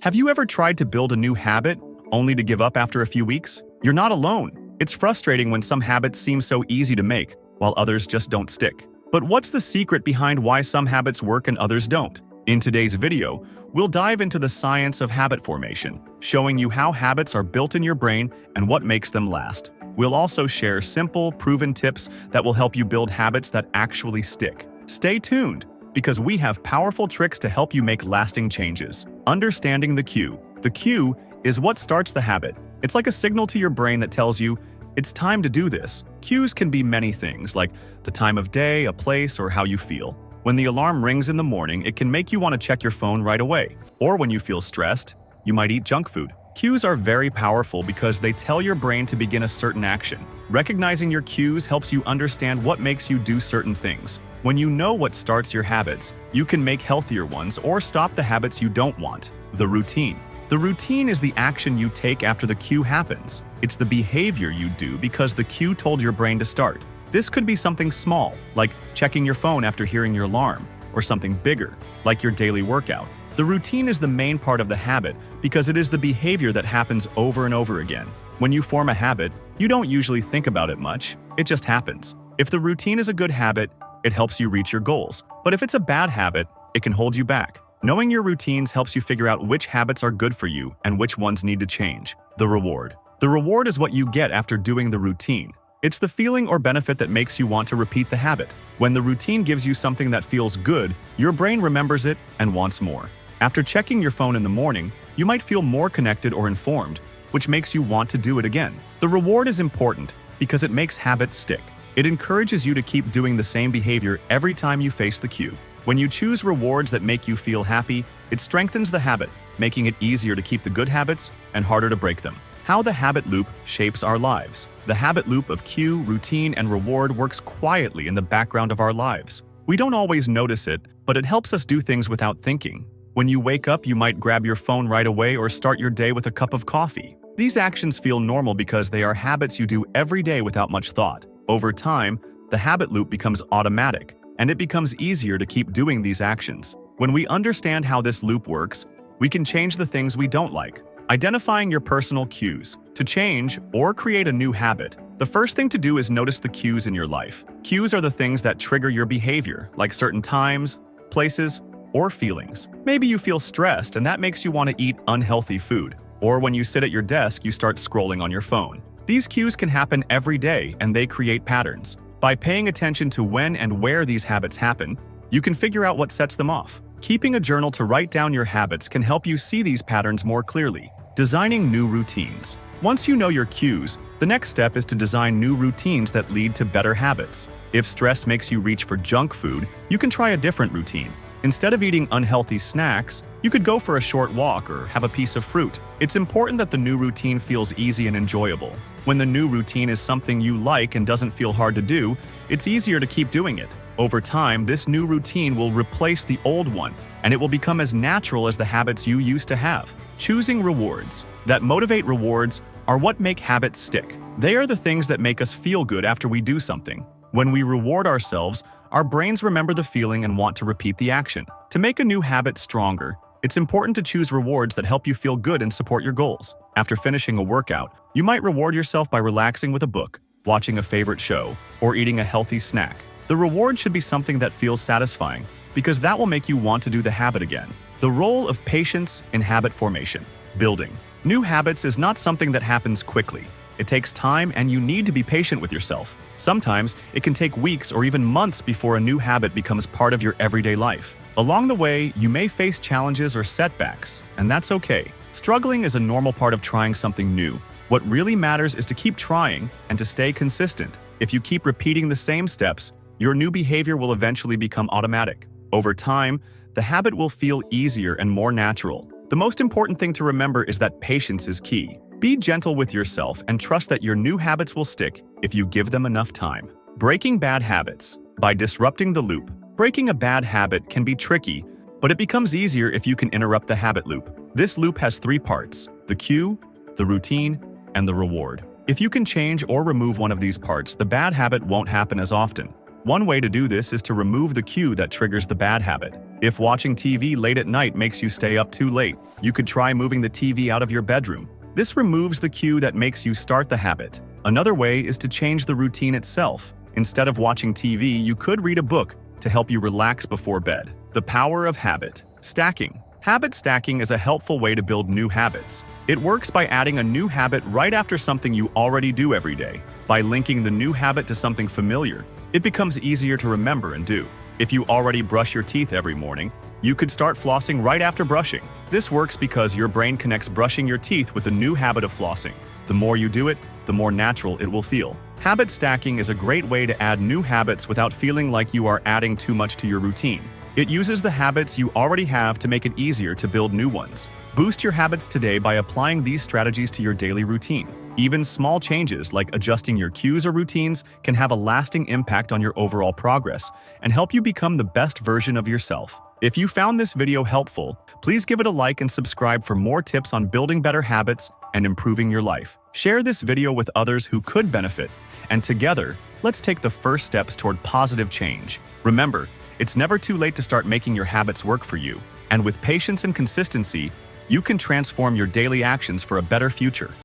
Have you ever tried to build a new habit only to give up after a few weeks? You're not alone. It's frustrating when some habits seem so easy to make, while others just don't stick. But what's the secret behind why some habits work and others don't? In today's video, we'll dive into the science of habit formation, showing you how habits are built in your brain and what makes them last. We'll also share simple, proven tips that will help you build habits that actually stick. Stay tuned, because we have powerful tricks to help you make lasting changes. Understanding the cue. The cue is what starts the habit. It's like a signal to your brain that tells you, it's time to do this. Cues can be many things, like the time of day, a place, or how you feel. When the alarm rings in the morning, it can make you want to check your phone right away. Or when you feel stressed, you might eat junk food. Cues are very powerful because they tell your brain to begin a certain action. Recognizing your cues helps you understand what makes you do certain things. When you know what starts your habits, you can make healthier ones or stop the habits you don't want. The routine. The routine is the action you take after the cue happens. It's the behavior you do because the cue told your brain to start. This could be something small, like checking your phone after hearing your alarm, or something bigger, like your daily workout. The routine is the main part of the habit because it is the behavior that happens over and over again. When you form a habit, you don't usually think about it much. It just happens. If the routine is a good habit, it helps you reach your goals. But if it's a bad habit, it can hold you back. Knowing your routines helps you figure out which habits are good for you and which ones need to change. The reward. The reward is what you get after doing the routine. It's the feeling or benefit that makes you want to repeat the habit. When the routine gives you something that feels good, your brain remembers it and wants more. After checking your phone in the morning, you might feel more connected or informed, which makes you want to do it again. The reward is important because it makes habits stick. It encourages you to keep doing the same behavior every time you face the cue. When you choose rewards that make you feel happy, it strengthens the habit, making it easier to keep the good habits and harder to break them. How the habit loop shapes our lives. The habit loop of cue, routine, and reward works quietly in the background of our lives. We don't always notice it, but it helps us do things without thinking. When you wake up, you might grab your phone right away or start your day with a cup of coffee. These actions feel normal because they are habits you do every day without much thought. Over time, the habit loop becomes automatic, and it becomes easier to keep doing these actions. When we understand how this loop works, we can change the things we don't like. Identifying your personal cues. To change or create a new habit, the first thing to do is notice the cues in your life. Cues are the things that trigger your behavior, like certain times, places, or feelings. Maybe you feel stressed and that makes you want to eat unhealthy food. Or when you sit at your desk, you start scrolling on your phone. These cues can happen every day and they create patterns. By paying attention to when and where these habits happen, you can figure out what sets them off. Keeping a journal to write down your habits can help you see these patterns more clearly. Designing new routines. Once you know your cues, the next step is to design new routines that lead to better habits. If stress makes you reach for junk food, you can try a different routine. Instead of eating unhealthy snacks, you could go for a short walk or have a piece of fruit. It's important that the new routine feels easy and enjoyable. When the new routine is something you like and doesn't feel hard to do, it's easier to keep doing it. Over time, this new routine will replace the old one, and it will become as natural as the habits you used to have. Choosing rewards. That motivate rewards are what make habits stick. They are the things that make us feel good after we do something. When we reward ourselves, our brains remember the feeling and want to repeat the action. To make a new habit stronger, it's important to choose rewards that help you feel good and support your goals. After finishing a workout, you might reward yourself by relaxing with a book, watching a favorite show, or eating a healthy snack. The reward should be something that feels satisfying, because that will make you want to do the habit again. The role of patience in habit formation. Building new habits is not something that happens quickly. It takes time and you need to be patient with yourself. Sometimes it can take weeks or even months before a new habit becomes part of your everyday life. Along the way, you may face challenges or setbacks, and that's okay. Struggling is a normal part of trying something new. What really matters is to keep trying and to stay consistent. If you keep repeating the same steps, your new behavior will eventually become automatic. Over time, the habit will feel easier and more natural. The most important thing to remember is that patience is key. Be gentle with yourself and trust that your new habits will stick if you give them enough time. Breaking bad habits. By disrupting the loop. Breaking a bad habit can be tricky, but it becomes easier if you can interrupt the habit loop. This loop has three parts: the cue, the routine, and the reward. If you can change or remove one of these parts, the bad habit won't happen as often. One way to do this is to remove the cue that triggers the bad habit. If watching TV late at night makes you stay up too late, you could try moving the TV out of your bedroom. This removes the cue that makes you start the habit. Another way is to change the routine itself. Instead of watching TV, you could read a book to help you relax before bed. The power of habit stacking. Habit stacking is a helpful way to build new habits. It works by adding a new habit right after something you already do every day. By linking the new habit to something familiar, it becomes easier to remember and do. If you already brush your teeth every morning, you could start flossing right after brushing. This works because your brain connects brushing your teeth with the new habit of flossing. The more you do it, the more natural it will feel. Habit stacking is a great way to add new habits without feeling like you are adding too much to your routine. It uses the habits you already have to make it easier to build new ones. Boost your habits today by applying these strategies to your daily routine. Even small changes like adjusting your cues or routines can have a lasting impact on your overall progress and help you become the best version of yourself. If you found this video helpful, please give it a like and subscribe for more tips on building better habits and improving your life. Share this video with others who could benefit, and together, let's take the first steps toward positive change. Remember, it's never too late to start making your habits work for you, and with patience and consistency, you can transform your daily actions for a better future.